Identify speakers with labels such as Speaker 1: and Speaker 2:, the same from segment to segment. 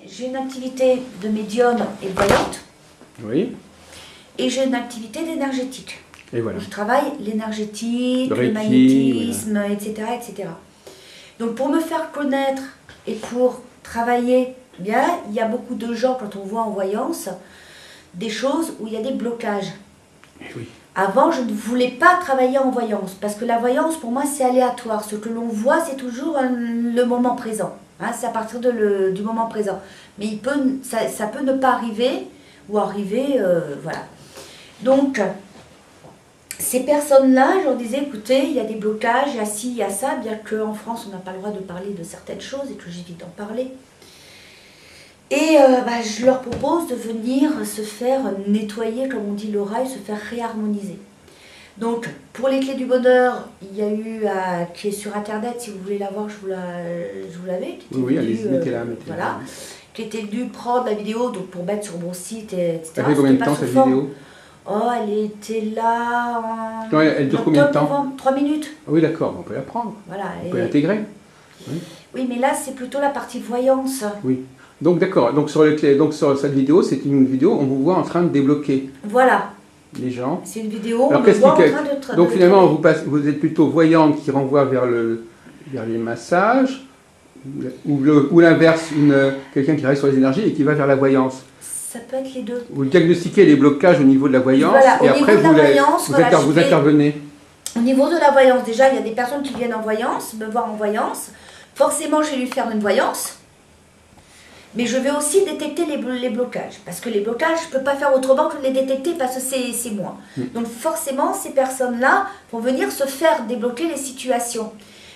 Speaker 1: J'ai une activité de médium et de voyante.
Speaker 2: Oui.
Speaker 1: Et j'ai une activité d'énergétique.
Speaker 2: Et voilà.
Speaker 1: Je travaille l'énergétique,
Speaker 2: Le
Speaker 1: le
Speaker 2: Reiki,
Speaker 1: magnétisme, etc., etc. Donc pour me faire connaître et pour travailler bien, il y a beaucoup de gens, quand on voit en voyance, des choses où il y a des blocages.
Speaker 2: Et oui.
Speaker 1: Avant, je ne voulais pas travailler en voyance, parce que la voyance, pour moi, c'est aléatoire. Ce que l'on voit, c'est toujours le moment présent. Hein, c'est à partir du moment présent. Mais ça peut ne pas arriver, ou arriver, voilà. Donc, ces personnes-là, je leur disais, écoutez, il y a des blocages, il y a ci, il y a ça, bien qu'en France, on n'a pas le droit de parler de certaines choses, et que j'évite d'en parler. Et je leur propose de venir se faire nettoyer, comme on dit, l'oreille, se faire réharmoniser. Donc, pour les clés du bonheur, il y a eu, qui est sur Internet, si vous voulez la voir, je vous l'avais.
Speaker 2: Oui, allez-y, mettez-la.
Speaker 1: Voilà, qui était dû prendre la vidéo donc, pour mettre sur mon site, etc.
Speaker 2: Ça fait combien de temps cette vidéo?
Speaker 1: Oh, elle était là en...
Speaker 2: Non, elle dure combien de temps?
Speaker 1: 3 minutes.
Speaker 2: Ah oui, d'accord, on peut la prendre.
Speaker 1: Voilà,
Speaker 2: on peut l'intégrer. Oui.
Speaker 1: Oui, mais là, c'est plutôt la partie voyance.
Speaker 2: Oui. Donc, d'accord. Donc, sur cette vidéo, c'est une vidéo, on vous voit en train de débloquer.
Speaker 1: Voilà.
Speaker 2: Les gens.
Speaker 1: C'est une vidéo,
Speaker 2: alors,
Speaker 1: on me voit en train de...
Speaker 2: Donc, finalement, vous êtes plutôt voyante qui renvoie vers les massages, ou l'inverse, quelqu'un qui travaille sur les énergies et qui va vers la voyance.
Speaker 1: Ça peut être les deux.
Speaker 2: Vous diagnostiquez les blocages au niveau de la voyance,
Speaker 1: voilà,
Speaker 2: et après vous intervenez.
Speaker 1: Au niveau de la voyance, déjà, il y a des personnes qui viennent en voyance, me voir en voyance. Forcément, je vais lui faire une voyance. Mais je vais aussi détecter les blocages. Parce que les blocages, je ne peux pas faire autrement que de les détecter parce que c'est moi. Donc forcément, ces personnes-là vont venir se faire débloquer les situations.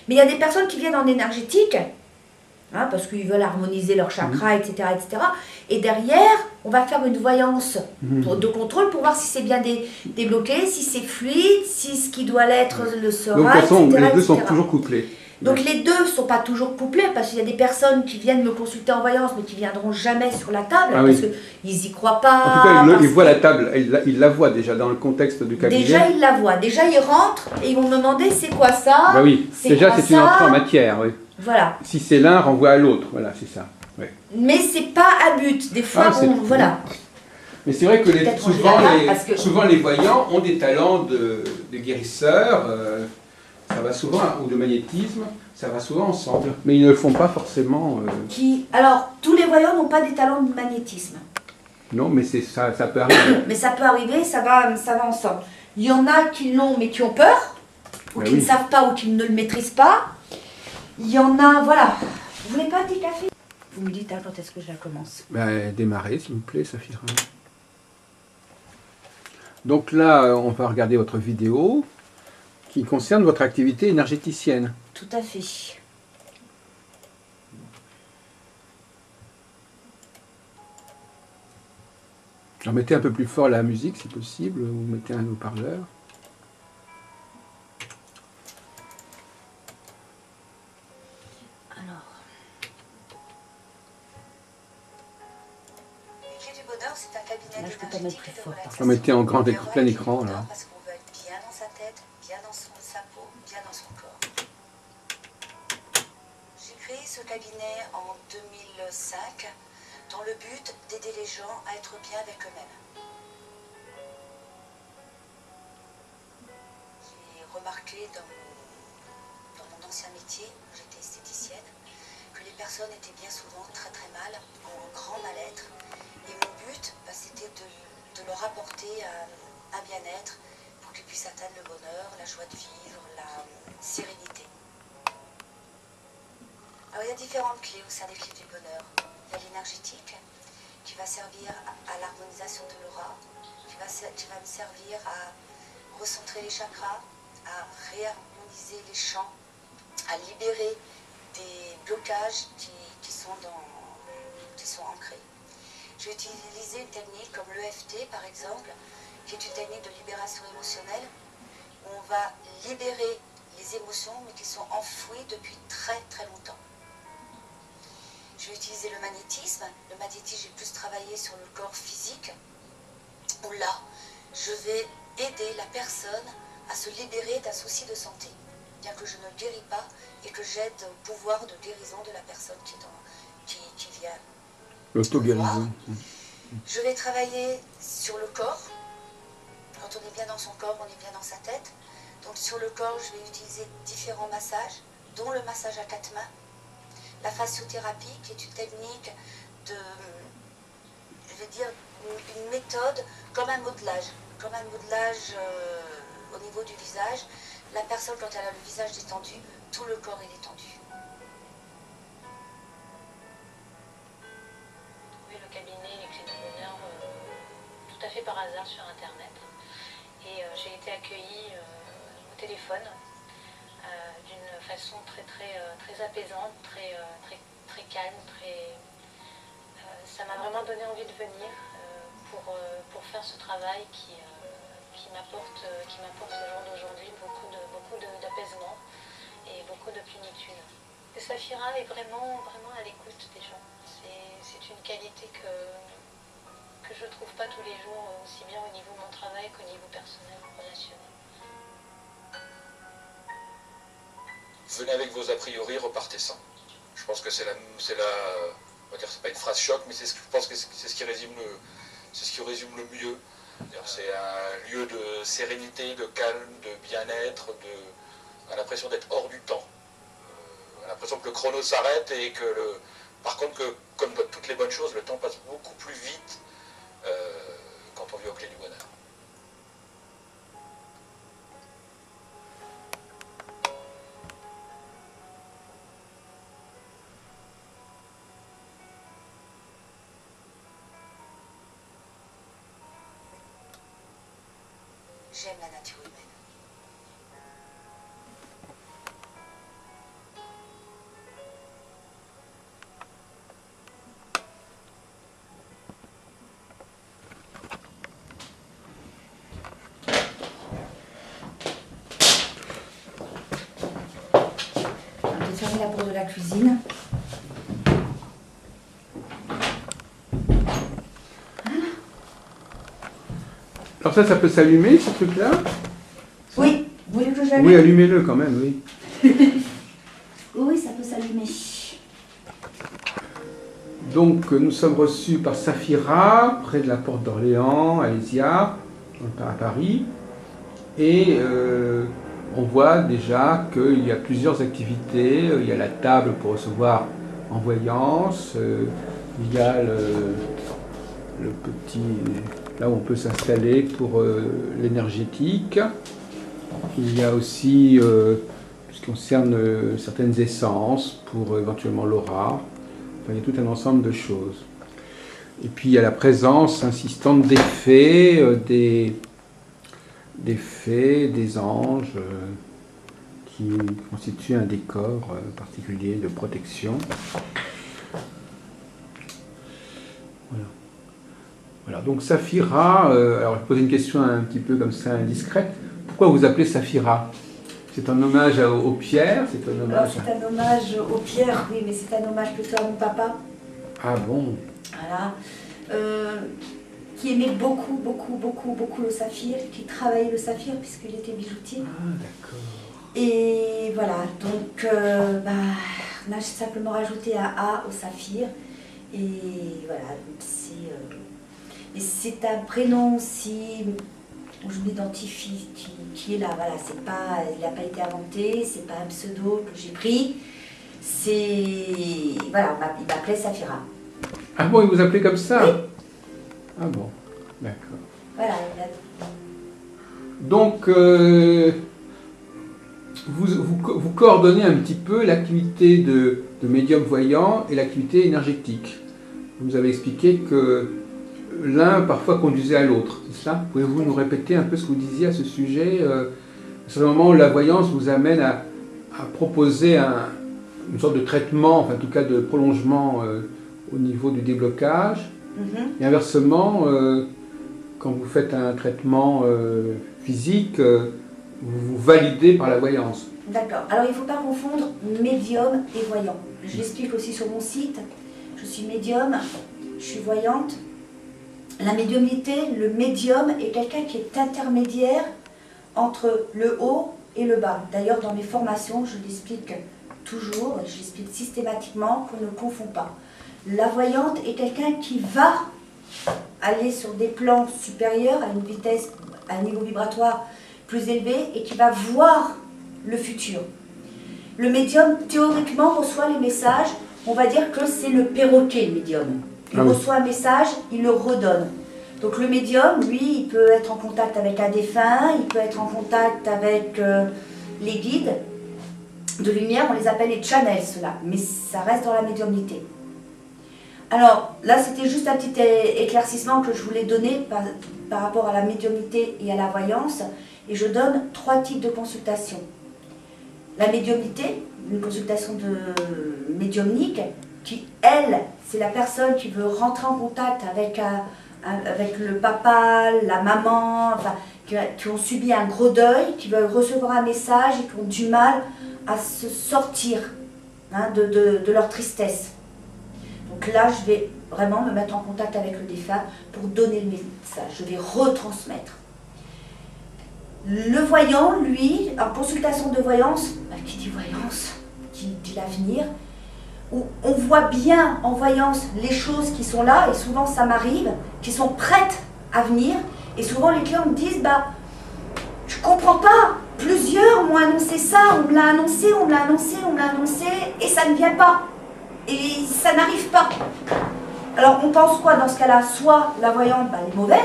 Speaker 1: Mais il y a des personnes qui viennent en énergétique, hein, parce qu'ils veulent harmoniser leur chakra, etc., etc. Et derrière, on va faire une voyance de contrôle pour voir si c'est bien débloqué, si c'est fluide, si ce qui doit l'être le sera,
Speaker 2: donc, de toute façon,
Speaker 1: etc.,
Speaker 2: les deux sont toujours couplés.
Speaker 1: Donc les deux ne sont pas toujours couplés, parce qu'il y a des personnes qui viennent me consulter en voyance, mais qui ne viendront jamais sur la table, parce qu'ils n'y croient pas.
Speaker 2: En tout cas, ils voient la table, ils la voient déjà dans le contexte du cabinet.
Speaker 1: Déjà, ils la voient. Déjà, ils rentrent et ils vont me demander c'est quoi ça.
Speaker 2: Bah oui, déjà c'est une entrée en matière. Oui.
Speaker 1: Voilà.
Speaker 2: Si c'est l'un, renvoie à l'autre. Voilà, c'est ça. Oui.
Speaker 1: Mais c'est pas à but. Des fois, voilà.
Speaker 2: Mais c'est vrai que souvent les voyants ont des talents de guérisseurs. Ça va souvent, ou de magnétisme, ça va souvent ensemble. Mais ils ne le font pas forcément.
Speaker 1: Alors, tous les voyants n'ont pas des talents de magnétisme.
Speaker 2: Non, mais ça peut arriver.
Speaker 1: Mais ça peut arriver, ça va ensemble. Il y en a qui l'ont, mais qui ont peur, ou qui ne savent pas, ou qui ne le maîtrisent pas. Il y en a, voilà. Vous voulez pas un petit café? Vous me dites, quand est-ce que je la commence?
Speaker 2: Démarrez, s'il vous plaît, Saphira. Donc là, on va regarder votre vidéo qui concerne votre activité énergéticienne.
Speaker 1: Tout à fait.
Speaker 2: Alors mettez un peu plus fort la musique si possible, ou mettez un haut-parleur.
Speaker 1: Alors. Les Clés du Bonheur, c'est un cabinet d'énergétique et de relaxation.
Speaker 2: Mettez en grand écran, plein écran là.
Speaker 1: Parce qu'on veut être bien dans sa tête, bien dans sa peau, bien dans son corps. J'ai créé ce cabinet en 2005 dans le but d'aider les gens à être bien avec eux-mêmes. J'ai remarqué dans mon ancien métier, où j'étais esthéticienne, que les personnes étaient bien souvent très très mal, en grand mal-être. Et mon but, c'était de leur apporter un bien-être pour qu'ils puissent atteindre le bonheur, la joie de vivre, la sérénité. Alors il y a différentes clés au sein des Clés du bonheur. Il y a l'énergétique qui va servir à l'harmonisation de l'aura, qui va me servir à recentrer les chakras, à réharmoniser les champs, à libérer des blocages qui sont ancrés. Je vais utiliser une technique comme l'EFT par exemple, qui est une technique de libération émotionnelle, où on va libérer les émotions mais qui sont enfouies depuis très très longtemps. Je vais utiliser le magnétisme. Le magnétisme, j'ai plus travaillé sur le corps physique, où là, je vais aider la personne à se libérer d'un souci de santé, bien que je ne guéris pas et que j'aide au pouvoir de guérison de la personne qui vient
Speaker 2: L'auto-guérison.
Speaker 1: Je vais travailler sur le corps. Quand on est bien dans son corps, on est bien dans sa tête. Donc sur le corps, je vais utiliser différents massages, dont le massage à 4 mains. La fasciothérapie, qui est une technique de, je vais dire, une méthode comme un modelage. Comme un modelage au niveau du visage. La personne, quand elle a le visage détendu, tout le corps est détendu.
Speaker 3: Trouvé le cabinet Les Clés du Bonheur tout à fait par hasard sur Internet. Et j'ai été accueillie au téléphone d'une façon très apaisante, très calme. Ça m'a vraiment donné envie de venir pour faire ce travail qui m'apporte au jour d'aujourd'hui beaucoup d'apaisement et beaucoup de plénitude. Et Saphira est vraiment à l'écoute des gens. C'est une qualité que je ne trouve pas tous les jours, aussi bien au niveau de mon travail qu'au niveau personnel ou relationnel.
Speaker 4: Venez avec vos a priori, repartez sans. Je pense que c'est on va dire, c'est pas une phrase choc, mais je pense que c'est ce qui résume le mieux. C'est un lieu de sérénité, de calme, de bien-être, on a l'impression d'être hors du temps. On a l'impression que le chrono s'arrête et que, par contre, comme toutes les bonnes choses, le temps passe beaucoup plus vite quand on vit aux Clés du Bonheur.
Speaker 1: J'aime la nature humaine.
Speaker 5: On va fermer la porte de la cuisine.
Speaker 2: Alors ça peut s'allumer, ce truc-là?
Speaker 5: Oui, vous voulez que je l'allume?
Speaker 2: Oui, allumez-le quand même, oui.
Speaker 5: Oui, ça peut s'allumer.
Speaker 2: Donc nous sommes reçus par Saphira, près de la porte d'Orléans, à Léziard, à Paris. Et on voit déjà qu'il y a plusieurs activités. Il y a la table pour recevoir en voyance. Il y a le petit... là où on peut s'installer pour l'énergétique. Il y a aussi ce qui concerne certaines essences pour éventuellement l'aura. Enfin, il y a tout un ensemble de choses. Et puis il y a la présence insistante des fées, des anges qui constituent un décor particulier de protection. Voilà, donc Saphira, alors je vais poser une question un petit peu comme ça indiscrète. Pourquoi vous appelez Saphira? C'est un hommage aux pierres? C'est un hommage...
Speaker 5: Alors c'est un hommage aux pierres, oui, mais c'est un hommage plutôt à mon papa.
Speaker 2: Ah bon?
Speaker 5: Voilà. Qui aimait beaucoup le saphir, qui travaillait le saphir puisqu'il était bijoutier.
Speaker 2: Ah d'accord.
Speaker 5: Et voilà, donc on a simplement rajouté un A au saphir. Et voilà, c'est un prénom aussi où je m'identifie, qui est là. Voilà, c'est pas, il n'a pas été inventé, c'est pas un pseudo que j'ai pris. C'est voilà, il m'appelait Saphira.
Speaker 2: Ah bon, il vous appelait comme ça?
Speaker 5: Oui.
Speaker 2: Ah bon, d'accord.
Speaker 5: Voilà.
Speaker 2: Donc vous coordonnez un petit peu l'activité de médium voyant et l'activité énergétique. Vous nous avez expliqué que l'un parfois conduisait à l'autre, c'est ça? Pouvez-vous nous répéter un peu ce que vous disiez à ce sujet? À ce moment où la voyance vous amène à proposer une sorte de traitement, enfin en tout cas de prolongement au niveau du déblocage. Et inversement, quand vous faites un traitement physique, vous validez par la voyance.
Speaker 5: D'accord. Alors il ne faut pas confondre médium et voyant. Je l'explique aussi sur mon site. Je suis médium, je suis voyante. La médiumnité, le médium est quelqu'un qui est intermédiaire entre le haut et le bas. D'ailleurs, dans mes formations, je l'explique toujours, je l'explique systématiquement qu'on ne confond pas. La voyante est quelqu'un qui va aller sur des plans supérieurs, à une vitesse, à un niveau vibratoire plus élevé, et qui va voir le futur. Le médium, théoriquement, reçoit les messages. On va dire que c'est le perroquet, le médium. Il reçoit un message, il le redonne. Donc le médium, lui, il peut être en contact avec un défunt, il peut être en contact avec les guides de lumière, on les appelle les channels, ceux-là, mais ça reste dans la médiumnité. Alors là, c'était juste un petit éclaircissement que je voulais donner par rapport à la médiumnité et à la voyance, et je donne 3 types de consultations. La médiumnité, une consultation médiumnique, qui, elle, c'est la personne qui veut rentrer en contact avec le papa, la maman, enfin, qui ont subi un gros deuil, qui veulent recevoir un message et qui ont du mal à se sortir de leur tristesse. Donc là, je vais vraiment me mettre en contact avec le défunt pour donner le message. Je vais retransmettre. Le voyant, lui, en consultation de voyance, qui dit voyance, qui dit l'avenir, où on voit bien en voyance les choses qui sont là, et souvent ça m'arrive, qui sont prêtes à venir, et souvent les clients me disent, je comprends pas, plusieurs m'ont annoncé ça, on me l'a annoncé, on me l'a annoncé, on me l'a annoncé, et ça ne vient pas, et ça n'arrive pas. Alors on pense quoi dans ce cas-là? Soit la voyante, elle est mauvaise,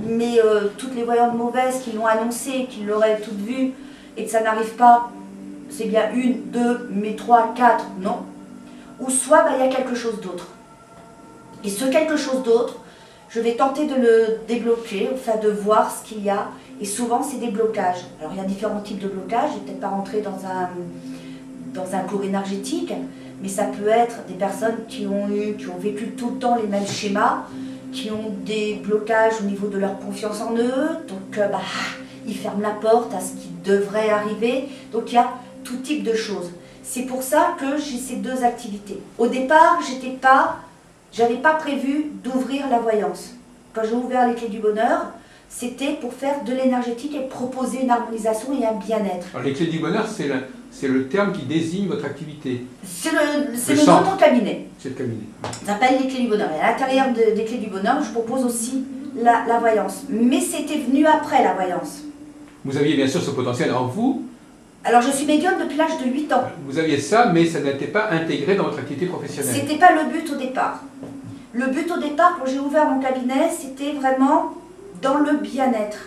Speaker 5: mais toutes les voyantes mauvaises qui l'ont annoncé, qui l'auraient toutes vues, et que ça n'arrive pas, c'est bien 1, 2, mais 3, 4, non. Ou soit il y a quelque chose d'autre. Et ce quelque chose d'autre, je vais tenter de le débloquer, enfin de voir ce qu'il y a. Et souvent c'est des blocages. Alors il y a différents types de blocages, je ne vais peut-être pas rentrer dans un cours énergétique, mais ça peut être des personnes qui ont vécu tout le temps les mêmes schémas, qui ont des blocages au niveau de leur confiance en eux, donc ils ferment la porte à ce qui devrait arriver. Donc il y a tout type de choses. C'est pour ça que j'ai ces 2 activités. Au départ, j'avais pas prévu d'ouvrir la voyance. Quand j'ai ouvert les clés du bonheur, c'était pour faire de l'énergétique et proposer une harmonisation et un bien-être.
Speaker 2: Alors les clés du bonheur, c'est le terme qui désigne votre activité.
Speaker 5: C'est le nom de mon cabinet.
Speaker 2: C'est le cabinet.
Speaker 5: Ça s'appelle les clés du bonheur. Et à l'intérieur des clés du bonheur, je propose aussi la voyance. Mais c'était venu après la voyance.
Speaker 2: Vous aviez bien sûr ce potentiel en vous.
Speaker 5: Alors je suis médium depuis l'âge de 8 ans.
Speaker 2: Vous aviez ça, mais ça n'était pas intégré dans votre activité professionnelle.
Speaker 5: C'était pas le but au départ. Le but au départ, quand j'ai ouvert mon cabinet, c'était vraiment dans le bien-être.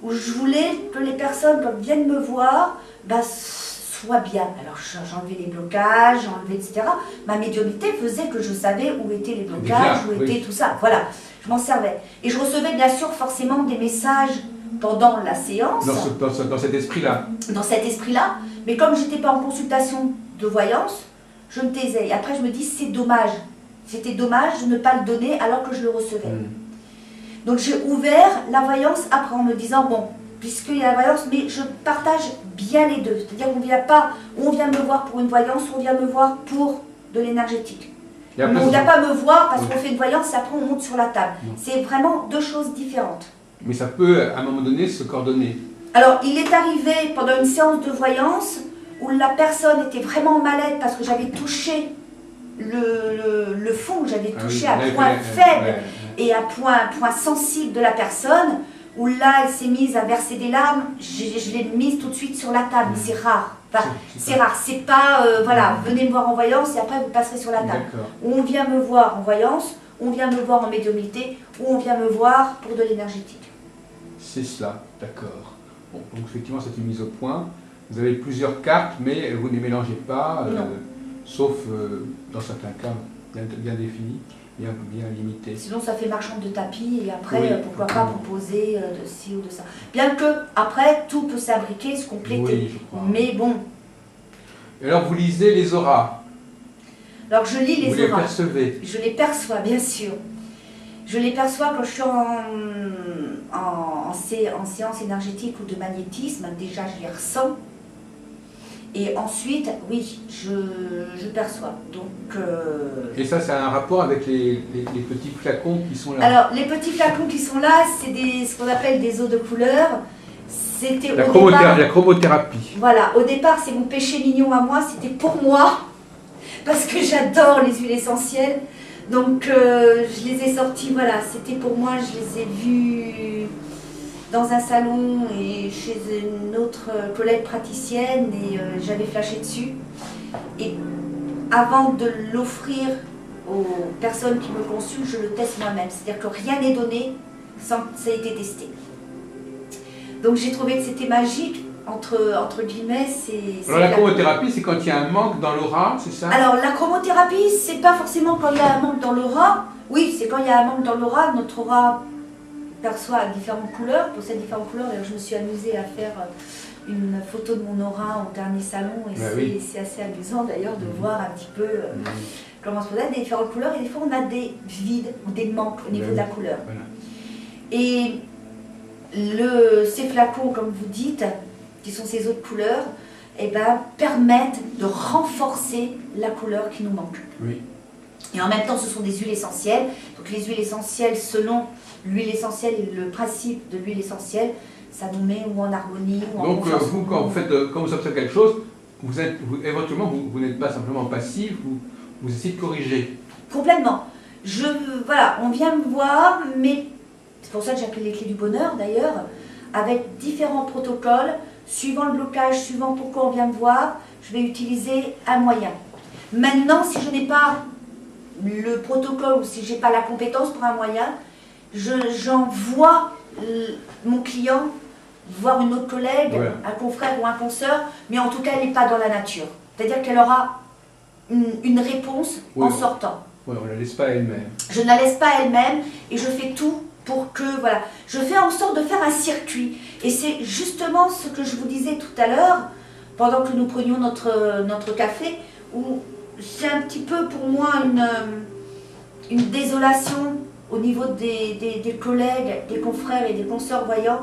Speaker 5: Où je voulais que les personnes, quand viennent me voir, soient bien. Alors j'enlevais les blocages, etc. Ma médiumnité faisait que je savais où étaient les blocages, où était tout ça. Voilà, je m'en servais. Et je recevais bien sûr forcément des messages pendant la séance.
Speaker 2: Dans cet esprit-là.
Speaker 5: Dans cet esprit-là. Mais comme je n'étais pas en consultation de voyance, je me taisais. Et après, je me dis, c'est dommage. C'était dommage de ne pas le donner alors que je le recevais. Donc, j'ai ouvert la voyance après en me disant, bon, puisqu'il y a la voyance, mais je partage bien les deux. C'est-à-dire qu'on ne vient pas, on vient me voir pour une voyance, on vient me voir pour de l'énergétique. On ne vient pas me voir parce qu'on fait une voyance et après on monte sur la table. C'est vraiment 2 choses différentes.
Speaker 2: Mais ça peut, à un moment donné, se coordonner.
Speaker 5: Alors, il est arrivé pendant une séance de voyance où la personne était vraiment mal-être parce que j'avais touché le fond, j'avais touché un point faible et un point sensible de la personne, où là, elle s'est mise à verser des larmes. Je l'ai mise tout de suite sur la table, mais c'est rare. Enfin, c'est rare, c'est pas, voilà, venez me voir en voyance et après vous passerez sur la table. On vient me voir en voyance, on vient me voir en médiumnité, ou on vient me voir pour de l'énergétique.
Speaker 2: C'est cela, d'accord. Bon, donc effectivement, c'est une mise au point. Vous avez plusieurs cartes, mais vous ne les mélangez pas, sauf dans certains cas bien définis, bien limités.
Speaker 5: Sinon, ça fait marchande de tapis, et après, pourquoi pas proposer de ci ou de ça. Bien que, après, tout peut s'abriquer, se compléter. Mais bon.
Speaker 2: Et alors, vous lisez les auras.
Speaker 5: Alors, je lis les auras.
Speaker 2: Vous les percevez.
Speaker 5: Je les perçois, bien sûr. Je les perçois quand je suis en séance énergétique ou de magnétisme. Déjà, je les ressens. Et ensuite, oui, je perçois. Donc,
Speaker 2: Et ça, c'est un rapport avec les petits flacons qui sont là.
Speaker 5: Alors, les petits flacons qui sont là, c'est ce qu'on appelle des eaux de couleur. C'était
Speaker 2: la chromothérapie.
Speaker 5: Voilà, au départ, c'est mon péché mignon à moi. C'était pour moi. parce que j'adore les huiles essentielles. Donc je les ai sorties, voilà, c'était pour moi, je les ai vues dans un salon et chez une autre collègue praticienne et j'avais flashé dessus. Et avant de l'offrir aux personnes qui me consultent, je le teste moi-même. C'est-à-dire que rien n'est donné sans que ça ait été testé. Donc j'ai trouvé que c'était magique, entre guillemets.
Speaker 2: Alors la chromothérapie, c'est quand il y a un manque dans l'aura, c'est ça?
Speaker 5: Alors la chromothérapie, c'est pas forcément quand il y a un manque dans l'aura. Oui, c'est quand il y a un manque dans l'aura, notre aura perçoit différentes couleurs. Pour ces différentes couleurs, je me suis amusée à faire une photo de mon aura au dernier salon et c'est assez amusant d'ailleurs de voir un petit peu comment se présente des différentes couleurs et des fois on a des vides ou des manques au niveau de la couleur. Voilà. Et ces flacons, comme vous dites, qui sont ces autres couleurs, eh ben, permettent de renforcer la couleur qui nous manque. Oui. Et en même temps, ce sont des huiles essentielles. Donc les huiles essentielles, selon l'huile essentielle et le principe de l'huile essentielle, ça nous met ou en harmonie ou en confiance.
Speaker 2: Donc vous, quand vous observez quelque chose, éventuellement, vous n'êtes pas simplement passif, vous essayez de corriger.
Speaker 5: Complètement. Voilà, on vient me voir, mais c'est pour ça que j'appelle les clés du bonheur d'ailleurs, avec différents protocoles, suivant le blocage, suivant pourquoi on vient me voir, je vais utiliser un moyen. Maintenant, si je n'ai pas le protocole ou si je n'ai pas la compétence pour un moyen, j'envoie mon client voir une autre collègue, ouais, un confrère ou un consoeur, mais en tout cas, elle n'est pas dans la nature. C'est-à-dire qu'elle aura une réponse en sortant.
Speaker 2: Oui, on ne la laisse pas elle-même.
Speaker 5: Je ne la laisse pas elle-même et je fais tout pour que, voilà, je fais en sorte de faire un circuit. Et c'est justement ce que je vous disais tout à l'heure, pendant que nous prenions notre café, où c'est un petit peu pour moi une désolation au niveau des collègues, des confrères et des consoeurs voyants.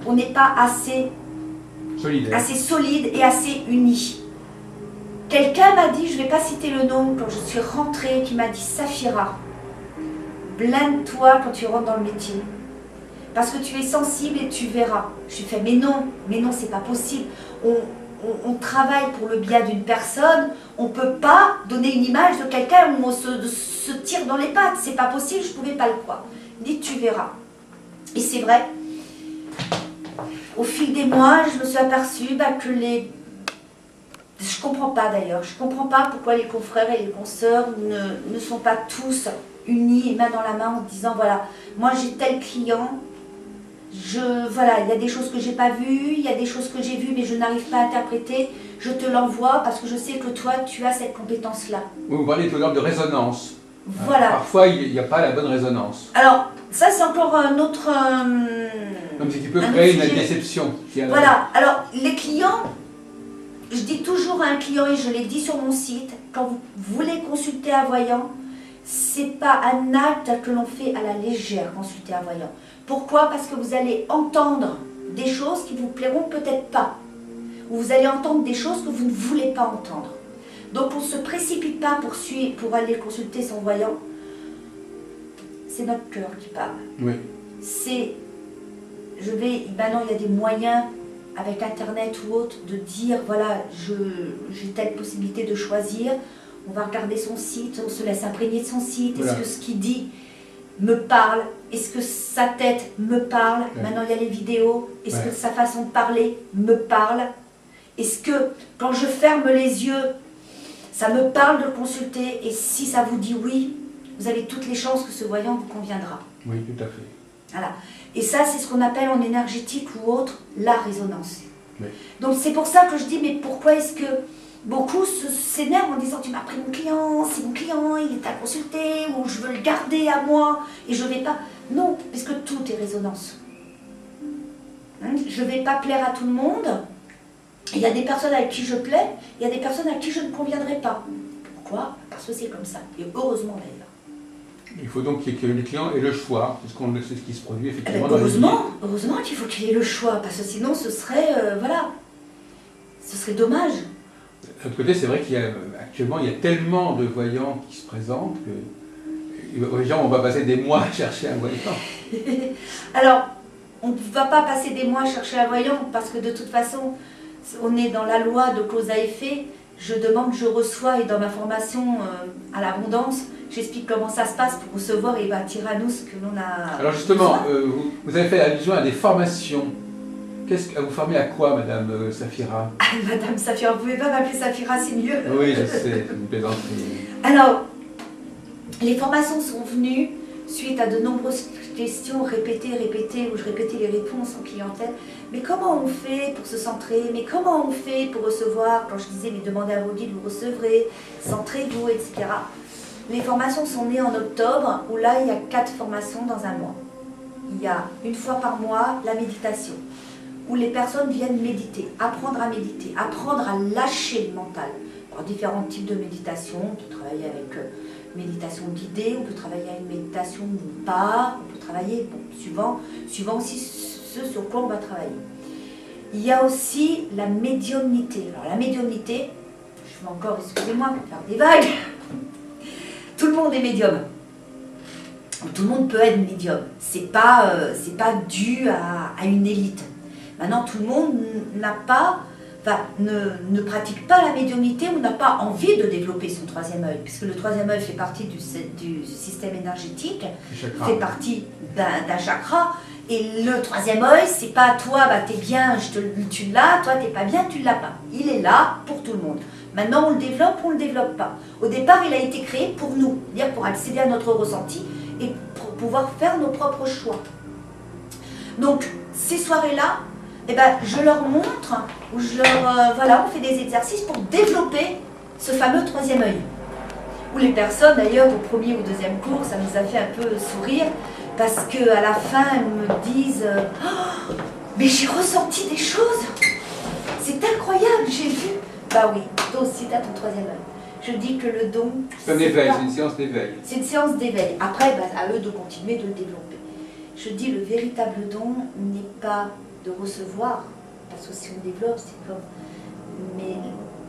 Speaker 5: On n'est pas assez solide et assez unis. Quelqu'un m'a dit, je ne vais pas citer le nom, quand je suis rentrée, qui m'a dit « Saphira, blinde-toi quand tu rentres dans le métier. Parce que tu es sensible et tu verras. » Je lui ai fait « Mais non, c'est pas possible. On travaille pour le bien d'une personne, on ne peut pas donner une image de quelqu'un où on se tire dans les pattes. C'est pas possible, je ne pouvais pas le croire. » Il dit « Tu verras. » Et c'est vrai. Au fil des mois, je me suis aperçue que je ne comprends pas d'ailleurs, je ne comprends pas pourquoi les confrères et les consoeurs ne sont pas tous unis, main dans la main, en disant voilà, moi j'ai tel client, voilà, il y a des choses que je n'ai pas vues, il y a des choses que j'ai vues mais je n'arrive pas à interpréter, je te l'envoie parce que je sais que toi tu as cette compétence-là.
Speaker 2: Vous parlez tout à l'heure de résonance.
Speaker 5: Voilà.
Speaker 2: Parfois il n'y a pas la bonne résonance.
Speaker 5: Alors, ça c'est encore un autre...
Speaker 2: Comme si tu peux créer une déception.
Speaker 5: Voilà, alors les clients... Je dis toujours à un client, et je l'ai dit sur mon site, quand vous voulez consulter un voyant, ce n'est pas un acte que l'on fait à la légère, consulter un voyant. Pourquoi? Parce que vous allez entendre des choses qui vous plairont peut-être pas. Ou vous allez entendre des choses que vous ne voulez pas entendre. Donc on ne se précipite pas pour aller consulter son voyant. C'est notre cœur qui parle. Oui. Maintenant il y a des moyens avec Internet ou autre, de dire, voilà, j'ai telle possibilité de choisir, on va regarder son site, on se laisse imprégner de son site, voilà. Est-ce que ce qu'il dit me parle, est-ce que sa tête me parle, ouais. Maintenant il y a les vidéos, est-ce que sa façon de parler me parle, est-ce que quand je ferme les yeux, ça me parle de le consulter, et si ça vous dit oui, vous avez toutes les chances que ce voyant vous conviendra.
Speaker 2: Oui, tout à fait.
Speaker 5: Voilà. Et ça, c'est ce qu'on appelle en énergétique ou autre, la résonance. Oui. Donc c'est pour ça que je dis, mais pourquoi est-ce que beaucoup s'énervent en disant, tu m'as pris mon client, c'est mon client, il est à consulter, ou je veux le garder à moi, et je ne vais pas... Non, parce que tout est résonance. Je ne vais pas plaire à tout le monde. Il y a des personnes avec qui je plais, il y a des personnes avec qui je ne conviendrai pas. Pourquoi? Parce que c'est comme ça. Et heureusement d'ailleurs.
Speaker 2: Il faut donc que le client ait le choix, c'est ce qui se produit effectivement dans
Speaker 5: heureusement qu'il faut qu'il ait le choix, parce que sinon ce serait, voilà, ce serait dommage.
Speaker 2: De l'autre côté, c'est vrai qu'actuellement, il y a tellement de voyants qui se présentent que les gens, on va passer des mois à chercher un voyant.
Speaker 5: Alors, on ne va pas passer des mois à chercher un voyant, parce que de toute façon, on est dans la loi de cause à effet. je demande, je reçois, et dans ma formation à l'abondance, j'explique comment ça se passe pour recevoir et attirer à nous ce que l'on a.
Speaker 2: Alors justement, vous avez fait allusion à des formations. Vous formez à quoi, Madame Safira?
Speaker 5: Madame Safira, vous pouvez pas m'appeler Safira, c'est mieux.
Speaker 2: Oui, je sais, c'est une plaisanterie.
Speaker 5: Alors, les formations sont venues suite à de nombreuses questions répétées, où je répétais les réponses en clientèle. Mais comment on fait pour se centrer? Mais comment on fait pour recevoir? Quand je disais, mais demandez à vos guides, vous recevrez, centrez-vous, etc. Les formations sont nées en octobre, où là, il y a 4 formations dans un mois. Il y a une fois par mois la méditation, où les personnes viennent méditer, apprendre à méditer, apprendre à lâcher le mental. Par différents types de méditation, on peut travailler avec méditation guidée, on peut travailler avec une méditation ou pas, on peut travailler, bon, suivant aussi ce sur quoi on va travailler. Il y a aussi la médiumnité. Alors la médiumnité, je vais encore, excusez-moi, faire des vagues. Tout le monde est médium. Tout le monde peut être médium. C'est pas dû à une élite. Maintenant, tout le monde ne pratique pas la médiumnité ou n'a pas envie de développer son troisième œil, puisque le troisième œil fait partie du système énergétique, fait partie d'un chakra, et le troisième œil, c'est pas toi, t'es bien, tu l'as, toi t'es pas bien, tu l'as pas. Il est là pour tout le monde. Maintenant, on le développe ou on le développe pas. Au départ, il a été créé pour nous, c'est-à-dire pour accéder à notre ressenti et pour pouvoir faire nos propres choix. Donc, ces soirées-là, je leur montre, ou on fait des exercices pour développer ce fameux troisième œil. Où les personnes, d'ailleurs, au premier ou deuxième cours, ça nous a fait un peu sourire, parce qu'à la fin, elles me disent oh, mais j'ai ressenti des choses, c'est incroyable, j'ai vu. Bah oui, toi aussi, tu as ton troisième œil. Je dis que le don...
Speaker 2: C'est un éveil, c'est une séance d'éveil.
Speaker 5: C'est une séance d'éveil. Après, à eux de continuer de le développer. Je dis, le véritable don n'est pas de recevoir, parce que si on développe, c'est comme... Mais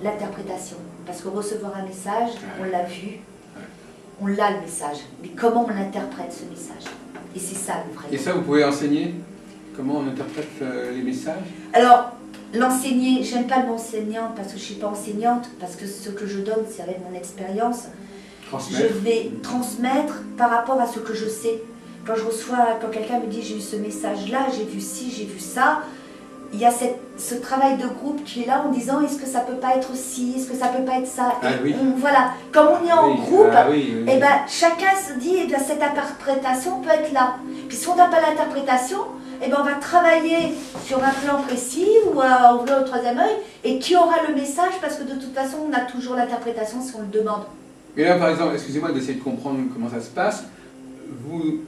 Speaker 5: l'interprétation. Parce que recevoir un message, on l'a vu, on l'a le message. Mais comment on interprète ce message? Et c'est ça le vrai.
Speaker 2: Et ça, vous pouvez enseigner? Comment on interprète les messages?
Speaker 5: Alors, l'enseigner, j'aime pas le mot enseignante parce que je ne suis pas enseignante, parce que ce que je donne, c'est avec mon expérience. Je vais transmettre par rapport à ce que je sais. Quand quelqu'un me dit j'ai eu ce message-là, j'ai vu ci, j'ai vu ça, il y a ce travail de groupe qui est là en disant est-ce que ça peut pas être ci, est-ce que ça peut pas être ça. Voilà, comme on est en groupe, chacun se dit cette interprétation peut être là. Puis si on n'a pas l'interprétation, on va travailler sur un plan précis ou à ouvrir le troisième œil, et qui aura le message, parce que de toute façon on a toujours l'interprétation si on le demande.
Speaker 2: Et là par exemple, excusez-moi d'essayer de comprendre comment ça se passe, vous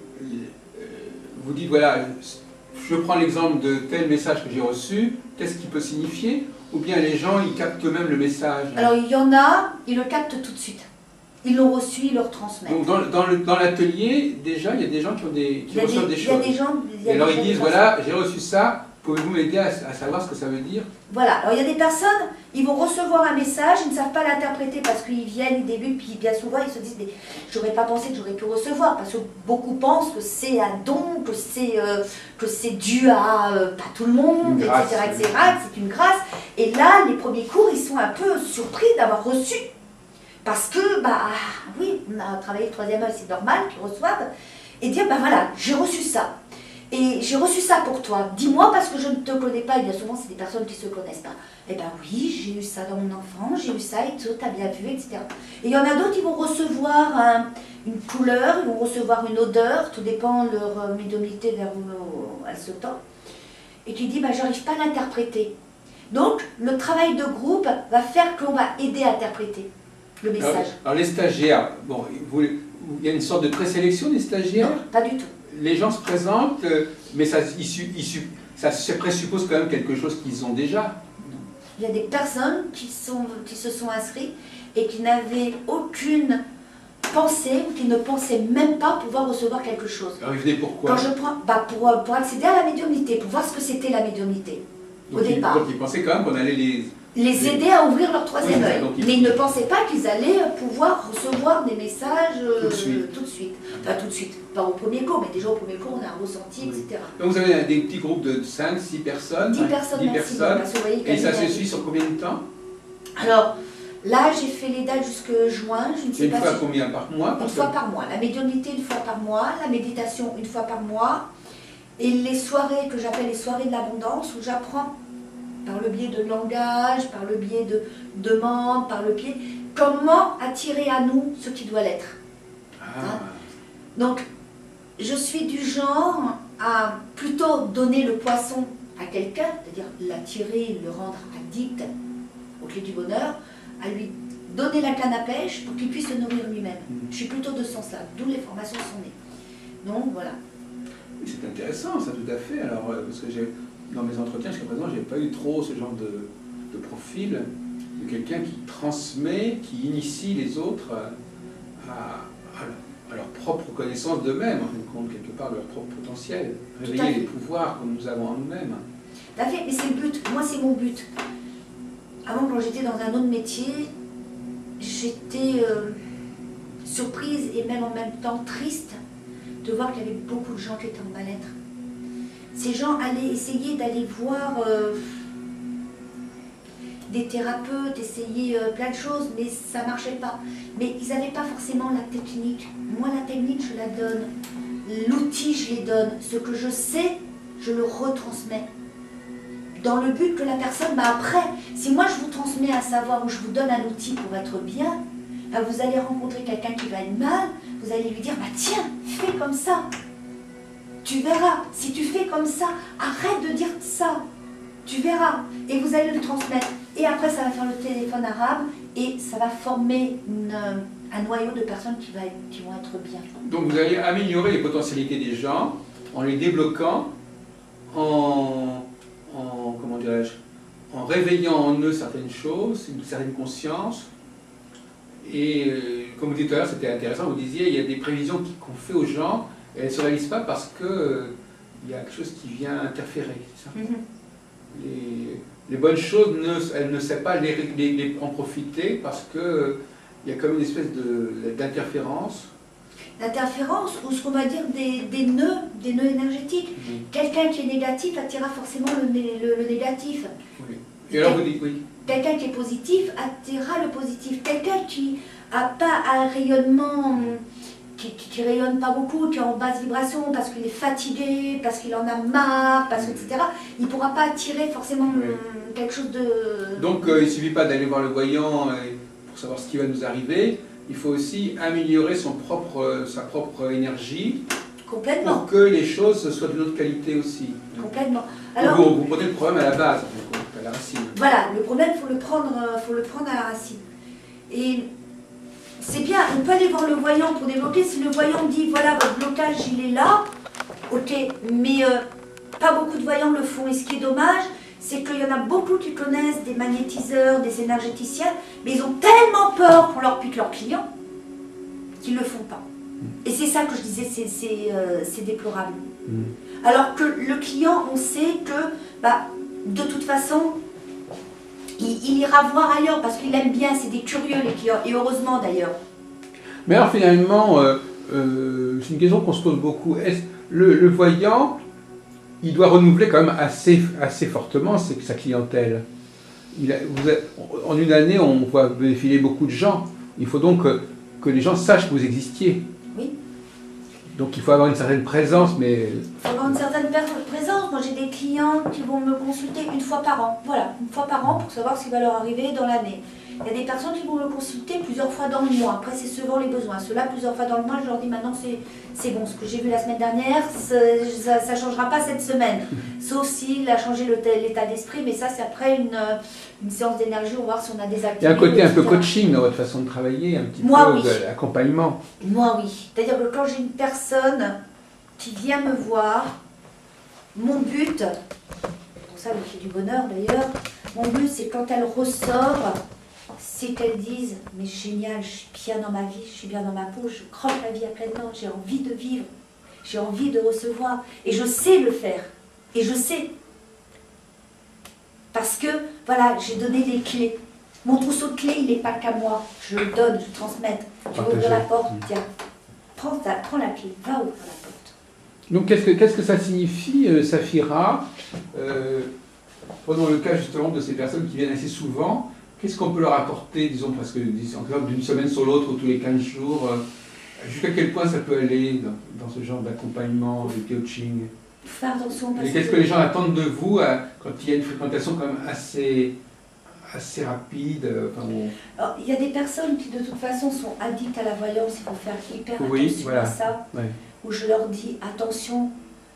Speaker 2: dites voilà, je prends l'exemple de tel message que j'ai reçu, qu'est-ce qu'il peut signifier? Ou bien les gens ils captent eux-mêmes le message?
Speaker 5: Alors il y en a, ils le captent tout de suite. Ils l'ont reçu, ils le retransmettent.
Speaker 2: Donc dans l'atelier, déjà, il y a des gens qui reçoivent des choses.
Speaker 5: Il y a des gens...
Speaker 2: Et alors ils disent, voilà, j'ai reçu ça, pouvez-vous m'aider à savoir ce que ça veut dire? Voilà,
Speaker 5: alors il y a des personnes, ils vont recevoir un message, ils ne savent pas l'interpréter parce qu'ils viennent, ils débutent, puis bien souvent ils se disent, mais j'aurais pas pensé que j'aurais pu recevoir, parce que beaucoup pensent que c'est un don, que c'est dû à pas tout le monde, etc. C'est une grâce. Et là, les premiers cours, ils sont un peu surpris d'avoir reçu. Parce que, oui, on a travaillé le troisième œil, c'est normal qu'ils reçoivent, et dire, voilà, j'ai reçu ça. Et j'ai reçu ça pour toi. Dis-moi parce que je ne te connais pas, et bien souvent c'est des personnes qui ne se connaissent pas. Oui, j'ai eu ça dans mon enfance, j'ai eu ça et tout, t'as bien vu, etc. Et il y en a d'autres qui vont recevoir une couleur, ils vont recevoir une odeur, tout dépend de leur médiumnité vers où elle se tend, et qui dit, j'arrive pas à l'interpréter. Donc, le travail de groupe va faire qu'on va aider à interpréter le message.
Speaker 2: Alors les stagiaires, il y a une sorte de présélection des stagiaires?
Speaker 5: Non, pas du tout.
Speaker 2: Les gens se présentent, mais ça présuppose quand même quelque chose qu'ils ont déjà.
Speaker 5: Il y a des personnes qui se sont inscrites et qui n'avaient aucune pensée, ou qui ne pensaient même pas pouvoir recevoir quelque chose.
Speaker 2: Alors ils venaient pourquoi?
Speaker 5: Quand je prends, pour accéder à la médiumnité, pour voir ce que c'était la médiumnité, au départ.
Speaker 2: Donc ils pensaient quand même qu'on allait
Speaker 5: les aider à ouvrir leur troisième œil. Mais ils ne pensaient pas qu'ils allaient pouvoir recevoir des messages tout de suite. Enfin, tout de suite. Pas au premier cours, mais déjà au premier cours, on a un ressenti, etc.
Speaker 2: Donc vous avez des petits groupes de 5, 6 personnes.
Speaker 5: 10 personnes maximum.
Speaker 2: Et ça se suit sur combien de temps?
Speaker 5: Alors, Là, j'ai fait les dates jusqu'à juin. Je ne sais pas
Speaker 2: une fois combien par mois?
Speaker 5: Une fois par mois. La médiumnité, une fois par mois. La méditation, une fois par mois. Et les soirées que j'appelle les soirées de l'abondance, où j'apprends par le biais de langage, par le biais de demandes, par le biais... Comment attirer à nous ce qui doit l'être. Hein? Donc, je suis du genre à plutôt donner le poisson à quelqu'un, c'est-à-dire l'attirer, le rendre addict aux clés du bonheur, à lui donner la canne à pêche pour qu'il puisse se nourrir lui-même. Je suis plutôt de ce sens-là, d'où les formations sont nées. Donc, voilà.
Speaker 2: C'est intéressant, ça, tout à fait. Alors, parce que dans mes entretiens jusqu'à présent, je n'ai pas eu trop ce genre de profil de quelqu'un qui transmet, qui initie les autres à leur propre connaissance d'eux-mêmes, en fin de compte, quelque part, de leur propre potentiel. Réveiller les pouvoirs que nous avons en nous-mêmes.
Speaker 5: Tout à fait, mais c'est le but. Moi, c'est mon but. Avant, quand j'étais dans un autre métier, j'étais surprise et même en même temps triste de voir qu'il y avait beaucoup de gens qui étaient en mal-être. Ces gens allaient essayer d'aller voir des thérapeutes, essayer plein de choses, mais ça ne marchait pas. Mais ils n'avaient pas forcément la technique. Moi, la technique, je la donne. L'outil, je les donne. Ce que je sais, je le retransmets. Dans le but que la personne, après, si moi je vous transmets un savoir ou je vous donne un outil pour être bien, vous allez rencontrer quelqu'un qui va être mal, vous allez lui dire, tiens, fais comme ça. Tu verras, si tu fais comme ça, arrête de dire ça. Tu verras. Et vous allez le transmettre. Et après, ça va faire le téléphone arabe et ça va former un noyau de personnes qui vont être bien.
Speaker 2: Donc vous allez améliorer les potentialités des gens en les débloquant, comment dirais-je, en réveillant en eux certaines choses, une certaine conscience. Et comme vous disiez tout à l'heure, c'était intéressant, vous disiez, il y a des prévisions qu'on fait aux gens, et elles ne se réalisent pas parce que il y a quelque chose qui vient interférer, c'est ça? Les bonnes choses, elle ne sait pas en profiter parce qu'il y a comme une espèce d'interférence.
Speaker 5: L'interférence, ou ce qu'on va dire des nœuds énergétiques. Quelqu'un qui est négatif attirera forcément le négatif.
Speaker 2: Oui. Et alors vous dites oui.
Speaker 5: Quelqu'un qui est positif attirera le positif. Quelqu'un qui n'a pas un rayonnement, qui rayonne pas beaucoup, qui est en basse vibration parce qu'il est fatigué, parce qu'il en a marre, etc., il ne pourra pas attirer forcément quelque chose de...
Speaker 2: Donc il ne suffit pas d'aller voir le voyant pour savoir ce qui va nous arriver. Il faut aussi améliorer sa propre énergie.
Speaker 5: Complètement.
Speaker 2: Pour que les choses soient de notre qualité aussi.
Speaker 5: Complètement. Alors,
Speaker 2: vous prenez le problème à la base, à la racine.
Speaker 5: Voilà, le problème, il faut le prendre à la racine. Et c'est bien, on peut aller voir le voyant pour débloquer. Si le voyant dit, voilà, votre blocage, il est là, ok, mais pas beaucoup de voyants le font. Et ce qui est dommage, c'est qu'il y en a beaucoup qui connaissent des magnétiseurs, des énergéticiens, mais ils ont tellement peur qu'on leur pique leurs clients qu'ils ne le font pas. Et c'est ça que je disais, c'est déplorable. Alors que le client, on sait que, de toute façon, il ira voir ailleurs parce qu'il aime bien, c'est des curieux les clients, et heureusement d'ailleurs.
Speaker 2: Mais alors finalement, c'est une question qu'on se pose beaucoup. Est-ce le voyant, il doit renouveler quand même assez fortement sa clientèle. En une année, on voit défiler beaucoup de gens. Il faut donc que les gens sachent que vous existiez.
Speaker 5: Oui.
Speaker 2: Donc il faut avoir une certaine présence, mais...
Speaker 5: Il faut avoir une certaine présence. Moi j'ai des clients qui vont me consulter une fois par an. Voilà, une fois par an pour savoir ce qui va leur arriver dans l'année. Il y a des personnes qui vont me consulter plusieurs fois dans le mois. Après c'est selon les besoins. Ceux-là plusieurs fois dans le mois, je leur dis maintenant c'est bon. Ce que j'ai vu la semaine dernière, ça ne changera pas cette semaine. Sauf s'il a changé l'état d'esprit, mais ça c'est après une séance d'énergie, on va voir si on a des activités.
Speaker 2: Il y a un côté un peu coaching dans votre façon de travailler, un petit peu d'accompagnement.
Speaker 5: Moi oui. C'est-à-dire que quand j'ai une personne qui vient me voir, mon but, pour ça le clé du bonheur d'ailleurs, mon but c'est quand elle ressort, c'est qu'elle dise mais génial, je suis bien dans ma vie, je suis bien dans ma peau, je croque la vie à pleines dents, j'ai envie de vivre, j'ai envie de recevoir, et je sais le faire, et je sais. Parce que, voilà, j'ai donné des clés. Mon trousseau de clés, il n'est pas qu'à moi. Je le donne, je transmets. Tu veux ouvrir la porte, tiens. Prends la clé, va ouvrir la porte.
Speaker 2: Donc qu'est-ce que ça signifie, Safira, prenons le cas justement de ces personnes qui viennent assez souvent, qu'est-ce qu'on peut leur apporter, disons, parce que d'une semaine sur l'autre ou tous les 15 jours, jusqu'à quel point ça peut aller dans ce genre d'accompagnement, de coaching?
Speaker 5: Faire attention parce
Speaker 2: et qu'est-ce que les gens attendent de vous quand il y a une fréquentation quand même assez rapide
Speaker 5: Alors, il y a des personnes qui de toute façon sont addictes à la voyance, il faut faire hyper
Speaker 2: oui,
Speaker 5: attention
Speaker 2: voilà.
Speaker 5: à ça, où je leur dis attention,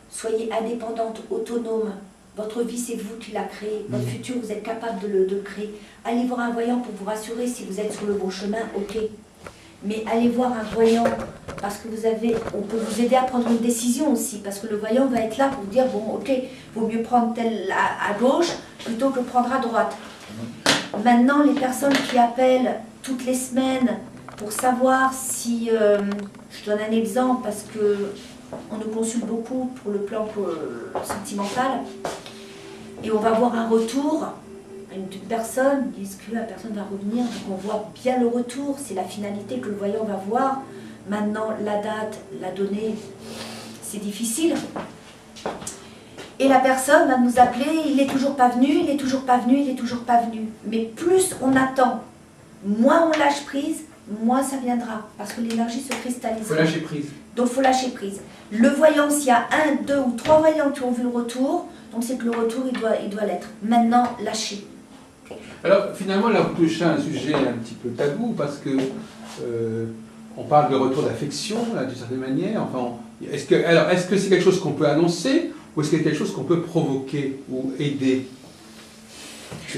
Speaker 5: soyez indépendante, autonome, votre vie c'est vous qui la créez, votre futur vous êtes capable de le créer. Allez voir un voyant pour vous rassurer si vous êtes sur le bon chemin, ok. Mais allez voir un voyant parce que on peut vous aider à prendre une décision aussi, parce que le voyant va être là pour vous dire bon ok, vaut mieux prendre tel à gauche plutôt que prendre à droite. Maintenant les personnes qui appellent toutes les semaines pour savoir si, je donne un exemple parce que on nous consulte beaucoup pour le plan sentimental et on va voir un retour. Une personne, est-ce que la personne va revenir? Donc on voit bien le retour, c'est la finalité que le voyant va voir. Maintenant, la date, la donnée, c'est difficile. Et la personne va nous appeler, il n'est toujours pas venu, il n'est toujours pas venu, il n'est toujours pas venu. Mais plus on attend, moins on lâche prise, moins ça viendra. Parce que l'énergie se cristallise.
Speaker 2: Il faut lâcher prise.
Speaker 5: Donc il faut lâcher prise. Le voyant, s'il y a 1, 2 ou 3 voyants qui ont vu le retour, donc c'est que le retour, il doit l'être. Maintenant, lâchez.
Speaker 2: Alors finalement, là, vous touchez à un sujet un petit peu tabou parce que on parle de retour d'affection, d'une certaine manière. Enfin, est-ce que c'est quelque chose qu'on peut annoncer ou est-ce que c'est quelque chose qu'on peut provoquer ou aider?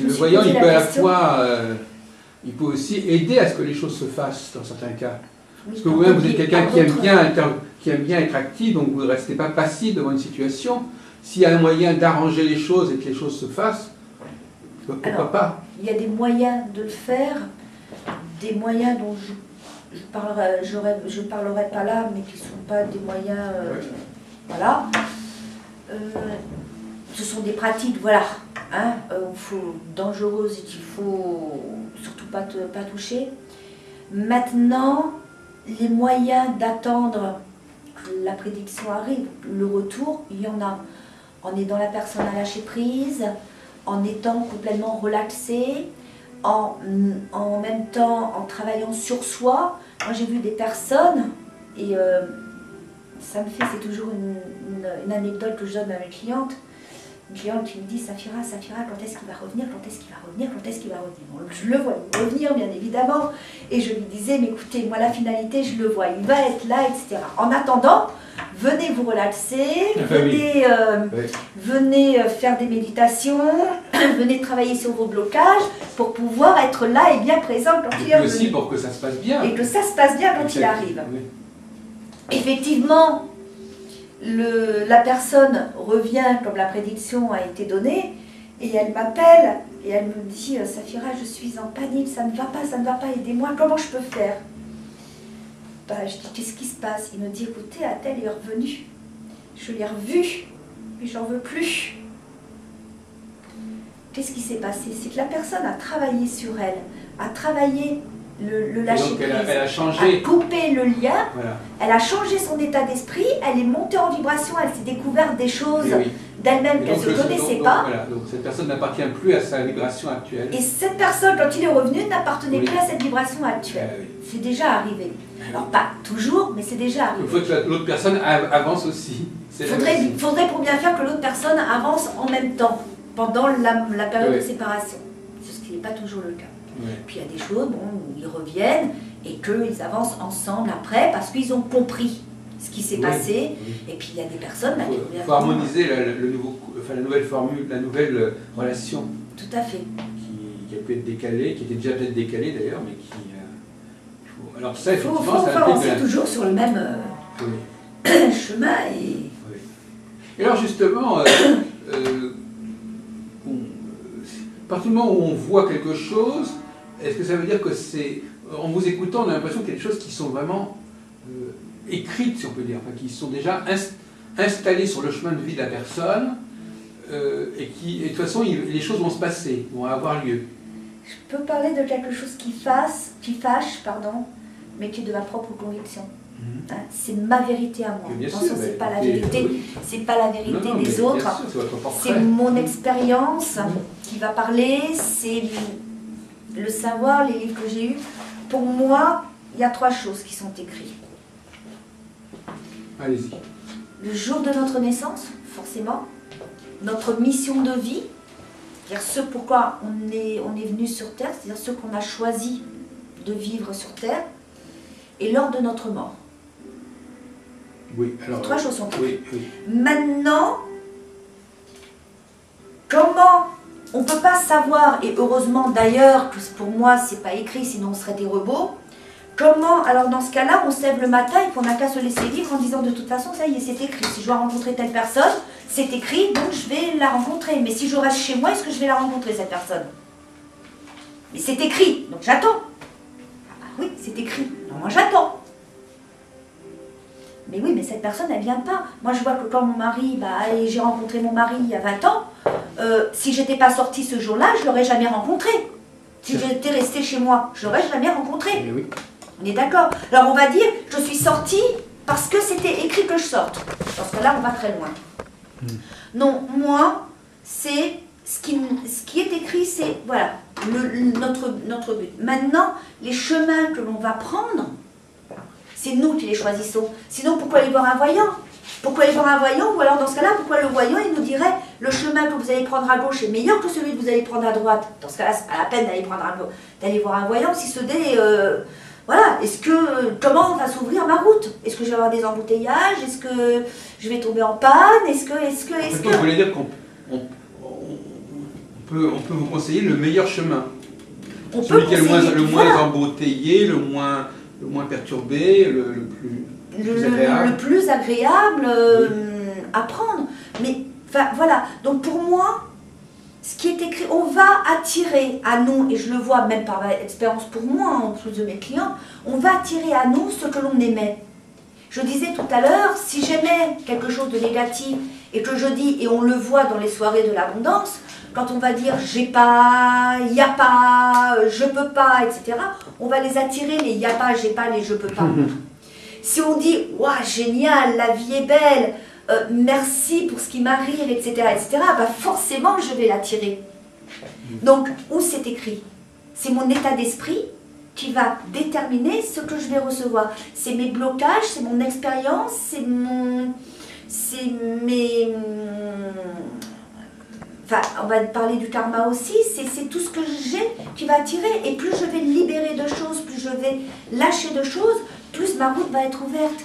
Speaker 2: Le voyant, il peut à la fois, il peut aussi aider à ce que les choses se fassent dans certains cas. Parce que vous-même, vous êtes quelqu'un qui aime bien être actif, donc vous ne restez pas passif devant une situation. S'il y a un moyen d'arranger les choses et que les choses se fassent, pourquoi pas?
Speaker 5: Il y a des moyens de le faire, des moyens dont je parlerai pas là, mais qui ne sont pas des moyens, voilà. Ce sont des pratiques, voilà, hein, dangereuses et qu'il faut surtout pas toucher. Maintenant, les moyens d'attendre que la prédiction arrive, le retour, il y en a. En aidant la personne à lâcher prise, en étant complètement relaxé, en même temps en travaillant sur soi. Moi j'ai vu des personnes, et ça me fait, c'est toujours une anecdote que je donne à mes clientes. Une cliente qui me dit Safira, quand est-ce qu'il va revenir, quand est-ce qu'il va revenir, quand est-ce qu'il va revenir. Bon, je le vois revenir bien évidemment, et je lui disais, mais écoutez, moi la finalité je le vois, il va être là, etc. En attendant, venez vous relaxer, venez faire des méditations, venez travailler sur vos blocages pour pouvoir être là et bien présent quand il arrive.
Speaker 2: Aussi pour que ça se passe bien.
Speaker 5: Et que ça se passe bien quand il arrive. Oui. Effectivement, la personne revient comme la prédiction a été donnée et elle m'appelle et elle me dit Safira, je suis en panique, ça ne va pas, aidez-moi, comment je peux faire? Je dis qu'est-ce qui se passe? Il me dit écoutez, Athènes est revenue, je l'ai revue, mais j'en veux plus. Qu'est-ce qui s'est passé? C'est que la personne a travaillé sur elle, a travaillé le lâcher prise,
Speaker 2: elle a changé,
Speaker 5: a coupé le lien,
Speaker 2: voilà.
Speaker 5: Elle a changé son état d'esprit, elle est montée en vibration, elle s'est découverte des choses d'elle-même qu'elle ne se connaissait pas.
Speaker 2: Voilà. Donc cette personne n'appartient plus à sa vibration actuelle.
Speaker 5: Et cette personne, quand il est revenu, n'appartenait plus à cette vibration actuelle. C'est déjà arrivé. Alors pas toujours, mais c'est déjà arrivé.
Speaker 2: Il faut que l'autre personne avance aussi.
Speaker 5: Il faudrait pour bien faire que l'autre personne avance en même temps, pendant la période de séparation. Ce qui n'est pas toujours le cas. Puis il y a des choses où ils reviennent et qu'ils avancent ensemble après parce qu'ils ont compris ce qui s'est passé. Et puis il y a des personnes...
Speaker 2: Il faut harmoniser la nouvelle formule, la nouvelle relation.
Speaker 5: Tout à fait.
Speaker 2: Qui a pu être décalée, qui était déjà peut-être décalée d'ailleurs, mais qui... Alors ça,
Speaker 5: il faut avancer toujours sur le même chemin.
Speaker 2: Et alors justement, à partir du moment où on voit quelque chose, est-ce que ça veut dire que c'est... En vous écoutant, on a l'impression qu'il y a des choses qui sont vraiment écrites, si on peut dire, enfin, qui sont déjà installées sur le chemin de vie de la personne, et de toute façon, les choses vont se passer, vont avoir lieu.
Speaker 5: Je peux parler de quelque chose qui fâche, mais qui est de ma propre conviction. Hein, c'est ma vérité à moi. C'est pas la vérité, c'est pas la vérité des autres. C'est mon expérience qui va parler. le savoir, les livres que j'ai eus, pour moi, il y a 3 choses qui sont écrites.
Speaker 2: Allez-y.
Speaker 5: Le jour de notre naissance, forcément, notre mission de vie, c'est-à-dire ce pourquoi on est venu sur Terre, c'est-à-dire ce qu'on a choisi de vivre sur Terre, et l'heure de notre mort.
Speaker 2: Oui, alors...
Speaker 5: 3 choses sont écrites.
Speaker 2: Oui, oui.
Speaker 5: Maintenant, comment on ne peut pas savoir, et heureusement d'ailleurs, que pour moi c'est pas écrit, sinon on serait des robots, comment, alors dans ce cas-là, on se lève le matin et qu'on n'a qu'à se laisser vivre en disant de toute façon, ça y est, c'est écrit. Si je dois rencontrer telle personne, c'est écrit, donc je vais la rencontrer. Mais si je reste chez moi, est-ce que je vais la rencontrer, cette personne? Mais c'est écrit, donc j'attends. Ah oui, c'est écrit, donc moi j'attends. Mais oui, mais cette personne, elle ne vient pas. Moi, je vois que quand mon mari, j'ai rencontré mon mari il y a 20 ans, si je n'étais pas sortie ce jour-là, je ne l'aurais jamais rencontré. Si j'étais restée chez moi, je ne l'aurais jamais rencontré.
Speaker 2: Oui.
Speaker 5: On est d'accord. Alors, on va dire, je suis sortie parce que c'était écrit que je sorte. Parce que là, on va très loin. Non, moi, c'est ce qui est écrit, c'est, voilà, notre but. Maintenant, les chemins que l'on va prendre, c'est nous qui les choisissons. Sinon, pourquoi aller voir un voyant? Pourquoi aller voir un voyant? Ou alors, dans ce cas-là, pourquoi le voyant, il nous dirait le chemin que vous allez prendre à gauche est meilleur que celui que vous allez prendre à droite? Dans ce cas-là, c'est pas la peine d'aller voir un voyant si ce n'est... voilà, comment va s'ouvrir ma route? Est-ce que je vais avoir des embouteillages? Est-ce que je vais tomber en panne? Est-ce que...
Speaker 2: Vous voulez dire qu'on peut vous conseiller le meilleur chemin? Celui qui est le moins embouteillé, le moins perturbé, le plus agréable.
Speaker 5: Le plus agréable à prendre. Mais, enfin, voilà. Donc, pour moi, ce qui est écrit, on va attirer à nous, et je le vois même par expérience pour moi, en plus de mes clients, on va attirer à nous ce que l'on aimait. Je disais tout à l'heure, si j'aimais quelque chose de négatif, et que je dis, et on le voit dans les soirées de l'abondance, quand on va dire j'ai pas, y a pas, je peux pas, etc., on va les attirer, les y a pas, j'ai pas, les je peux pas. Si on dit waouh, génial, la vie est belle, merci pour ce qui m'arrive, etc., forcément je vais l'attirer. Donc, où c'est écrit? C'est mon état d'esprit qui va déterminer ce que je vais recevoir. C'est mes blocages, c'est mon expérience, c'est mes... Enfin, on va parler du karma aussi, c'est tout ce que j'ai qui va attirer. Et plus je vais libérer de choses, plus je vais lâcher de choses, plus ma route va être ouverte.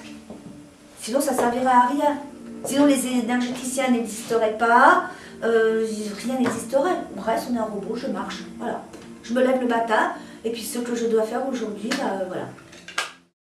Speaker 5: Sinon, ça ne servirait à rien. Sinon, les énergéticiens n'existeraient pas, rien n'existerait. On reste, on est un robot, je marche. Voilà. Je me lève le matin, et puis ce que je dois faire aujourd'hui, voilà.